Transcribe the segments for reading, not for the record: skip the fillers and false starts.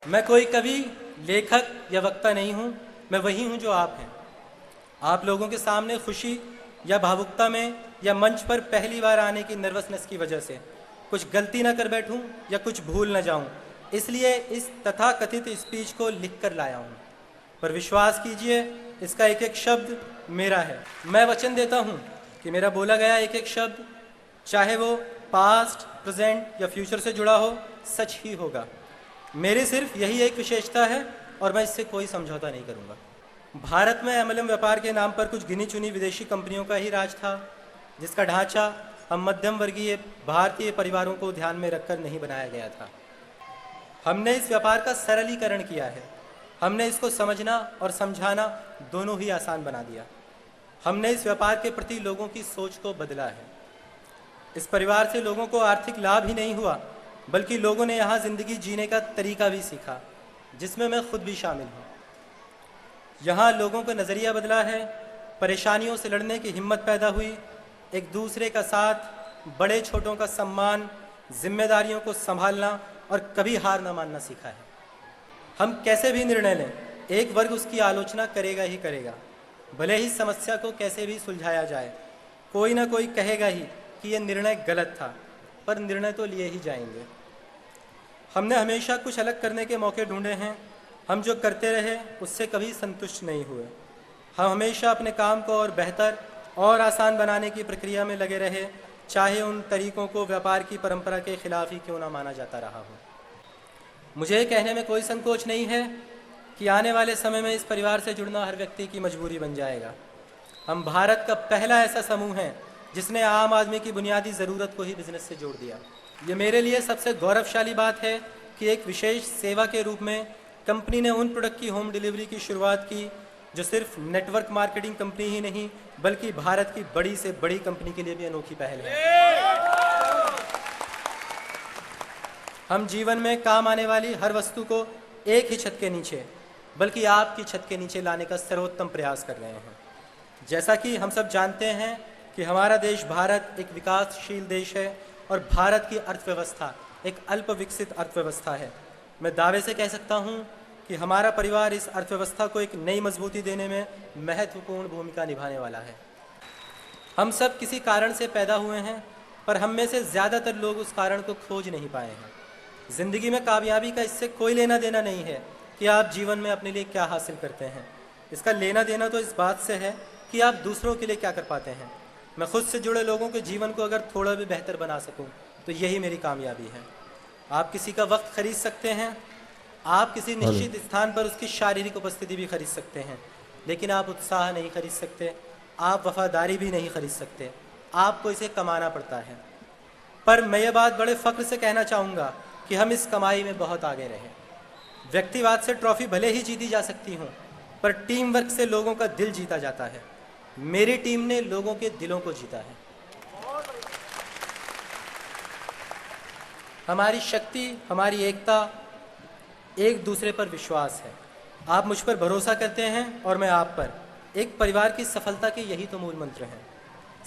मैं कोई कवि, लेखक या वक्ता नहीं हूँ, मैं वही हूँ जो आप हैं। आप लोगों के सामने खुशी या भावुकता में या मंच पर पहली बार आने की नर्वसनेस की वजह से कुछ गलती ना कर बैठूं या कुछ भूल ना जाऊं, इसलिए इस तथाकथित स्पीच को लिख कर लाया हूं। पर विश्वास कीजिए, इसका एक एक शब्द मेरा है। मैं वचन देता हूं कि मेरा बोला गया एक एक शब्द, चाहे वो पास्ट, प्रेजेंट या फ्यूचर से जुड़ा हो, सच ही होगा। मेरी सिर्फ यही एक विशेषता है और मैं इससे कोई समझौता नहीं करूंगा। भारत में एमएलएम व्यापार के नाम पर कुछ गिनी चुनी विदेशी कंपनियों का ही राज था, जिसका ढांचा हम मध्यम वर्गीय भारतीय परिवारों को ध्यान में रखकर नहीं बनाया गया था। हमने इस व्यापार का सरलीकरण किया है। हमने इसको समझना और समझाना दोनों ही आसान बना दिया। हमने इस व्यापार के प्रति लोगों की सोच को बदला है। इस परिवार से लोगों को आर्थिक लाभ ही नहीं हुआ, बल्कि लोगों ने यहाँ जिंदगी जीने का तरीका भी सीखा, जिसमें मैं खुद भी शामिल हूँ। यहाँ लोगों का नज़रिया बदला है, परेशानियों से लड़ने की हिम्मत पैदा हुई, एक दूसरे का साथ, बड़े छोटों का सम्मान, जिम्मेदारियों को संभालना और कभी हार न मानना सीखा है। हम कैसे भी निर्णय लें, एक वर्ग उसकी आलोचना करेगा ही करेगा। भले ही समस्या को कैसे भी सुलझाया जाए, कोई ना कोई कहेगा ही कि यह निर्णय गलत था, पर निर्णय तो लिए ही जाएंगे। हमने हमेशा कुछ अलग करने के मौके ढूंढे हैं। हम जो करते रहे उससे कभी संतुष्ट नहीं हुए। हम हमेशा अपने काम को और बेहतर और आसान बनाने की प्रक्रिया में लगे रहे, चाहे उन तरीकों को व्यापार की परंपरा के खिलाफ ही क्यों ना माना जाता रहा हो। मुझे कहने में कोई संकोच नहीं है कि आने वाले समय में इस परिवार से जुड़ना हर व्यक्ति की मजबूरी बन जाएगा। हम भारत का पहला ऐसा समूह है जिसने आम आदमी की बुनियादी ज़रूरत को ही बिजनेस से जोड़ दिया। ये मेरे लिए सबसे गौरवशाली बात है कि एक विशेष सेवा के रूप में कंपनी ने उन प्रोडक्ट की होम डिलीवरी की शुरुआत की जो सिर्फ नेटवर्क मार्केटिंग कंपनी ही नहीं, बल्कि भारत की बड़ी से बड़ी कंपनी के लिए भी अनोखी पहल है। हम जीवन में काम आने वाली हर वस्तु को एक ही छत के नीचे, बल्कि आपकी छत के नीचे लाने का सर्वोत्तम प्रयास कर रहे हैं। जैसा कि हम सब जानते हैं कि हमारा देश भारत एक विकासशील देश है और भारत की अर्थव्यवस्था एक अल्प विकसित अर्थव्यवस्था है। मैं दावे से कह सकता हूं कि हमारा परिवार इस अर्थव्यवस्था को एक नई मजबूती देने में महत्वपूर्ण भूमिका निभाने वाला है। हम सब किसी कारण से पैदा हुए हैं, पर हम में से ज़्यादातर लोग उस कारण को खोज नहीं पाए हैं। ज़िंदगी में कामयाबी का इससे कोई लेना देना नहीं है कि आप जीवन में अपने लिए क्या हासिल करते हैं। इसका लेना देना तो इस बात से है कि आप दूसरों के लिए क्या कर पाते हैं। मैं खुद से जुड़े लोगों के जीवन को अगर थोड़ा भी बेहतर बना सकूं, तो यही मेरी कामयाबी है। आप किसी का वक्त खरीद सकते हैं, आप किसी निश्चित स्थान पर उसकी शारीरिक उपस्थिति भी खरीद सकते हैं, लेकिन आप उत्साह नहीं खरीद सकते, आप वफादारी भी नहीं खरीद सकते। आपको इसे कमाना पड़ता है। पर मैं ये बात बड़े फ़ख्र से कहना चाहूँगा कि हम इस कमाई में बहुत आगे रहे। व्यक्तिवाद से ट्रॉफी भले ही जीती जा सकती हूँ, पर टीम वर्क से लोगों का दिल जीता जाता है। मेरी टीम ने लोगों के दिलों को जीता है। हमारी शक्ति, हमारी एकता, एक दूसरे पर विश्वास है। आप मुझ पर भरोसा करते हैं और मैं आप पर। एक परिवार की सफलता के यही तो मूल मंत्र हैं।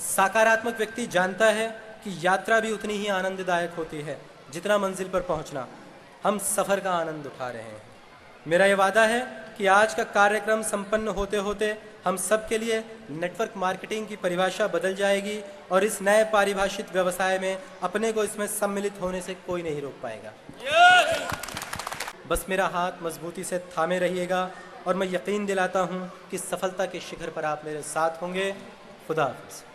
सकारात्मक व्यक्ति जानता है कि यात्रा भी उतनी ही आनंददायक होती है जितना मंजिल पर पहुंचना। हम सफ़र का आनंद उठा रहे हैं। मेरा ये वादा है कि आज का कार्यक्रम संपन्न होते होते हम सब के लिए नेटवर्क मार्केटिंग की परिभाषा बदल जाएगी और इस नए पारिभाषित व्यवसाय में अपने को इसमें सम्मिलित होने से कोई नहीं रोक पाएगा। बस मेरा हाथ मजबूती से थामे रहिएगा और मैं यकीन दिलाता हूँ कि सफलता के शिखर पर आप मेरे साथ होंगे। खुदा हाफ़िज़।